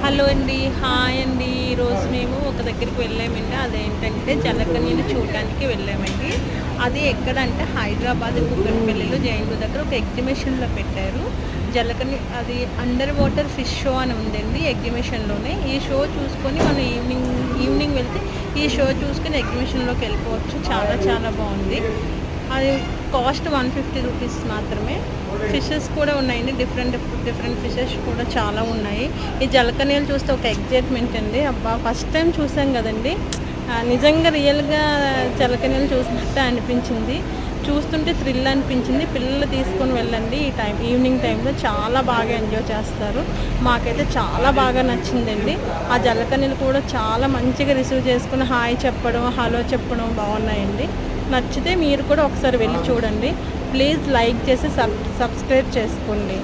Hello అండి. Hi అండి. ఈరోజు మేము ఒక దగ్గరికి వెళ్ళామండి. అదేంటంటే జలకన్యను చూడడానికి వెళ్ళామండి. అది ఎక్కడంటే హైదరాబాద్ కూకట్పల్లిలో జైంటు దగ్గర ఒక ఎగ్జిబిషన్‌లో పెట్టారు. జలకన్య అది అండర్ వాటర్ ఫిష్ షో అని ఉందండి ఎగ్జిబిషన్‌లోనే. ఈ షో చూసుకొని మనం ఈవినింగ్ ఈవినింగ్ వెళ్తే ఈ షో చూసుకొని ఎగ్జిబిషన్‌లోకి వెళ్ళిపోవచ్చు. చాలా చాలా బావుంది. అది కాస్ట్ 150 రూపీస్ మాత్రమే. ఫిషెస్ కూడా ఉన్నాయండి. డిఫరెంట్ డిఫరెంట్ ఫిషెస్ కూడా చాలా ఉన్నాయి. ఈ జలకన్యలు చూస్తే ఒక ఎక్సైట్‌మెంట్ అండి. అబ్బా! ఫస్ట్ టైం చూసాం గదండీ! నిజంగా రియల్‌గా జలకన్యలు చూసినట్టే అనిపించింది. చూస్తుంటే థ్రిల్ అనిపించింది. పిల్లలు తీసుకొని వెళ్ళండి. ఈ ఈవినింగ్ టైంలో చాలా బాగా ఎంజాయ్ చేస్తారు. మాకైతే చాలా బాగా నచ్చిందండి. ఆ జలకన్యలు కూడా చాలా మంచిగా రిసీవ్ చేసుకొని హాయ్ చెప్పడం, హలో చెప్పడం బాగున్నాయండి. నచ్చితే మీరు కూడా ఒకసారి వెళ్ళి చూడండి. ప్లీజ్ లైక్ చేసి సబ్స్క్రైబ్ చేసుకోండి.